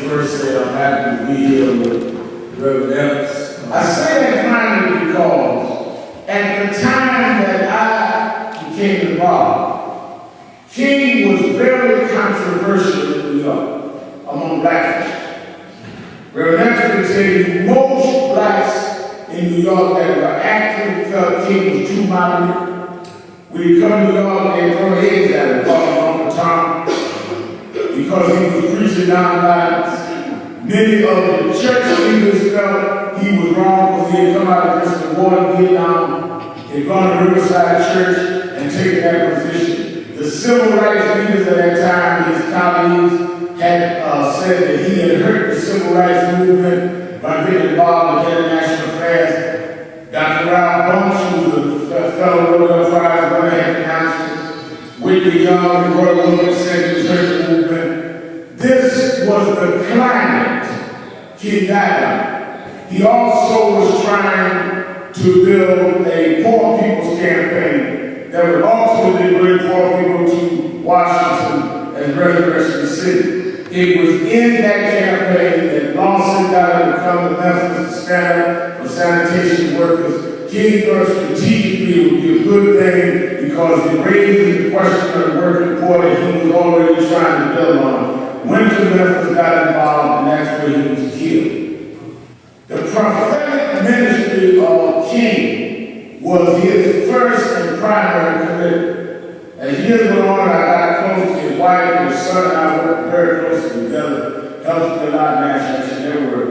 first say I'm happy to be here with Rev Sharpton. I say that finally because at the time that I became involved, King was very controversial in New York among black folks. Rev Sharpton can tell you most blacks in New York that were active felt King was too moderate. When he come to New York, they throw heads at him, call him Uncle Tom, because he was preaching nonviolence. Many of the church leaders felt he was wrong because he had come out against the war in Vietnam, had gone to Riverside Church and taken that position. The civil rights leaders at that time, his colleagues, had said that he had hurt the civil rights movement by getting involved in international affairs. Dr. Rob Bunch, who was a fellow Nobel Prize winner, had announced it. Whitney Young and Roy Williams said he was hurt the movement. This was the climate King died on. He also was trying to build a poor people's campaign that would ultimately bring poor people to Washington and Resurrection City. It was in that campaign that Lawson got him to come to Memphis to stand up for sanitation workers. King thought strategically it would be a good thing because it raised the question of the working poor that he was already trying to build on. Went to Memphis, got involved, and that's where he was killed. The prophetic ministry of King was his first and primary commitment. As years went on, I got close to his wife and his son, and I worked very closely together, helped with a lot of national their work.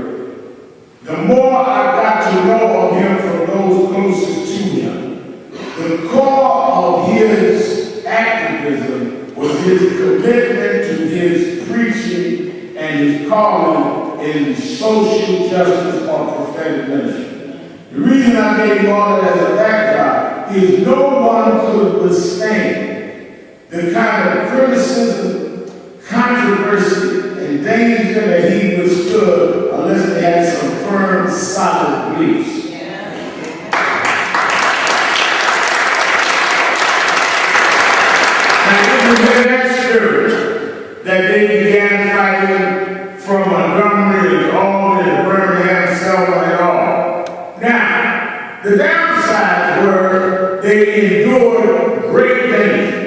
The more I got to know of him from those closest to him, the core of his activism was his commitment to his preaching and his calling in social justice or prophetic ministry. The reason I gave all that as a backdrop is no one could withstand the kind of criticism, controversy, and danger that he withstood unless they had some firm, solid beliefs. Now, it was in that spirit that they began fighting from Montgomery to Albany to Birmingham, Selma, and all. Now, the downsides were they endured great danger.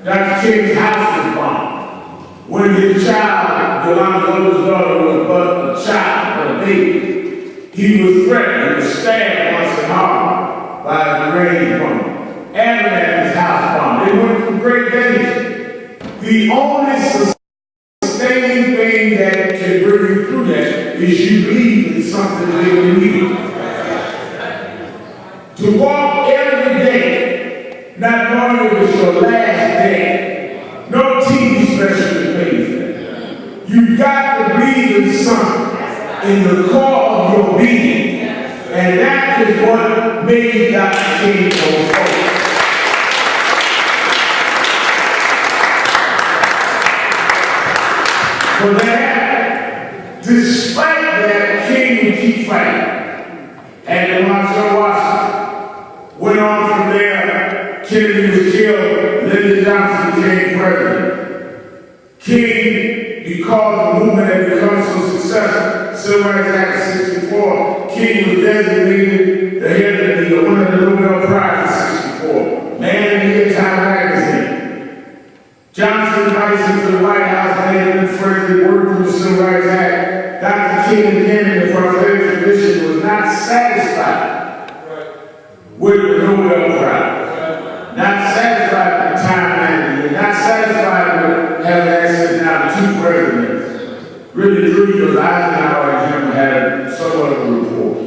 Dr. King's house was bombed. When his child, Yolanda's daughter, was but a child, a baby, he was threatened. He was stabbed once in Harlem by a range woman. Adam had his house bombed. They went through great danger. The only sustaining thing that can bring you through that is you believe in something that you believe. To walk every day, not knowing it was your last day, no TV special to pay for that. You got to believe in something in the core of your being, and that is what made Dr. King go forward. For that, despite that, King would keep fighting. Had to march on Washington. Went on from there. Kennedy was killed. Lyndon Johnson became president. King, because the movement had become so successful, Civil Rights Act of '64, King was designated the head of the winner of the Nobel Prize in '64. Man of the Year, Time magazine. Johnson invites him to the White House, and his friends that worked through the Civil Rights Act. Dr. King, again in the prophetic tradition, was not satisfied with the Nobel Prize. Not satisfied with the Time magazine. Not satisfied with having access now to two presidents. Really, three, because Eisenhower and him had somewhat of a report.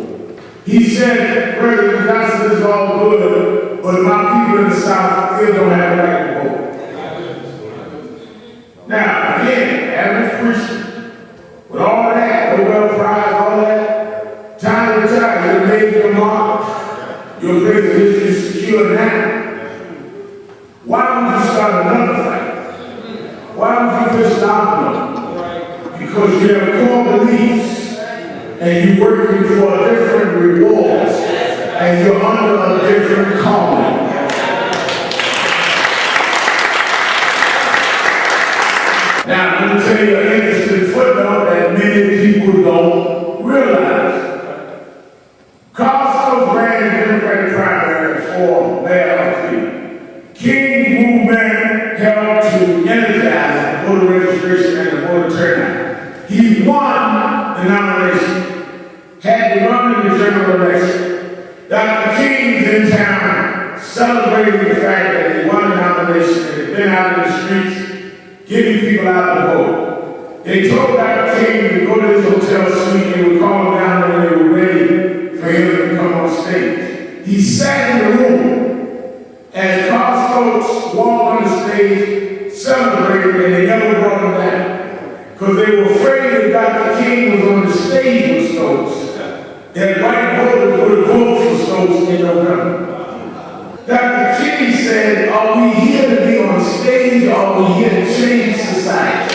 He said, President Johnson is all good, but my people in the South still don't have a right to vote. Now, again, average Christian, with all that, Nobel Prize, all that, time to time, you made your mark. Your place of history is secure now. Why would you start another fight? Why would you push down? Because you have core beliefs, and you're working for different rewards, and you're under a different calling. Now, let me tell you an interesting interesting footnote that many people don't realize. Costco ran the Democratic primary for mayor. King's movement helped to energize the voter registration and the voter turnout. He won the nomination, had to run in the general election. Dr. King's in town celebrating the fact that he won the nomination and had been out in the streets getting people out to vote. They told Dr. King to go to his hotel suite and would call him down when they were ready for him to come on stage. He sat in the room as Carl's folks walked on the stage, celebrated, and they never brought him down. Because they were afraid that Dr. King was on the stage with Stokes, that white voters would vote for Stokes in November. Dr. King said, are we here to be on stage or are we here to change society?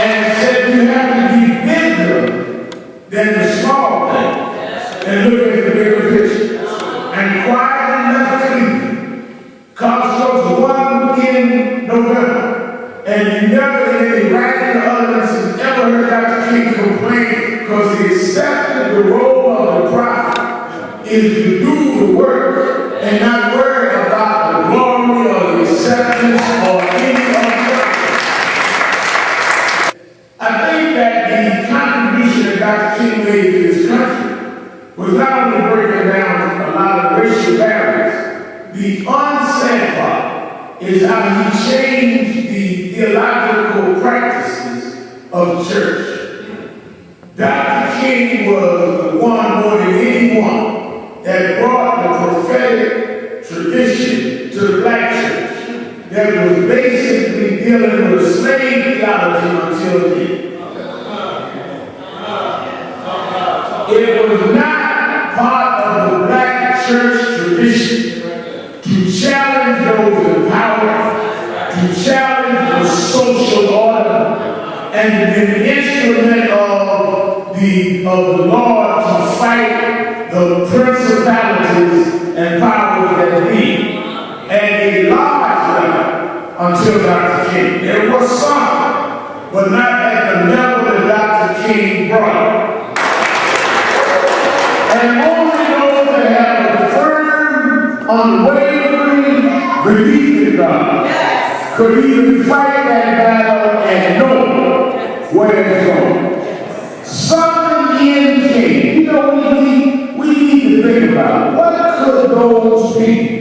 And said you have to be bigger than the small thing and look at the bigger picture. And quietly left Cleveland. Costco's won in November. And you never in any radical utterances ever heard Dr. King complain because he accepted the role of the prophet is to do the work and not worry about the glory or the acceptance or any of the. I think that the contribution that Dr. King made to this country was not only breaking down a lot of racial barriers, the unsaid part is how he changed the theological practices of the church. Dr. King was the one more than anyone that brought the prophetic tradition to the black church that was basically dealing with slave theology until then. It was not part of the black church tradition to challenge those in power, to challenge the social order, and to be an instrument of the Lord to fight the principalities and powers that be. And a large level until Dr. King. There was some, but not at the level that Dr. King brought. And only those that have a firm, unwavering belief in God could even fight that battle and know where it's going. Something in came. You know, we need to think about what could those people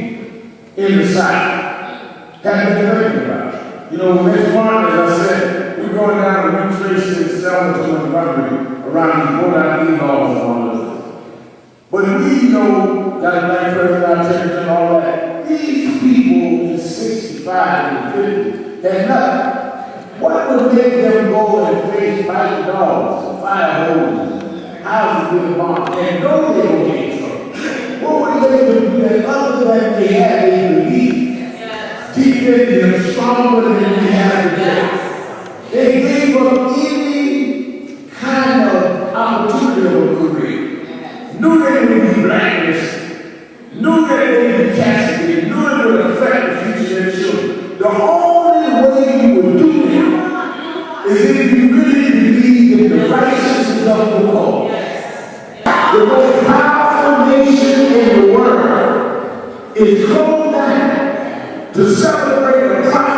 in the South have been thinking about. You know, when this morning, as I said, we're going down to Route 36, Selma to Montgomery, around the Rhode Island laws and all of this. But we know that a black person out there and all that, these people in 65 and 50 had nothing. What would make them go and face fight dogs, fire hoses, houses with bombs, and know they don't get in trouble? What would make them do that other than they had a belief deep in them, stronger than we have today? They gave up any kind of opportunity of a career. Knew they would be blacklisted, knew that they would be castigated, knew it would affect the future of their children. The only way you would do it is if you really believe in the righteousness of the Lord. The most powerful nation in the world is called down to celebrate the prophet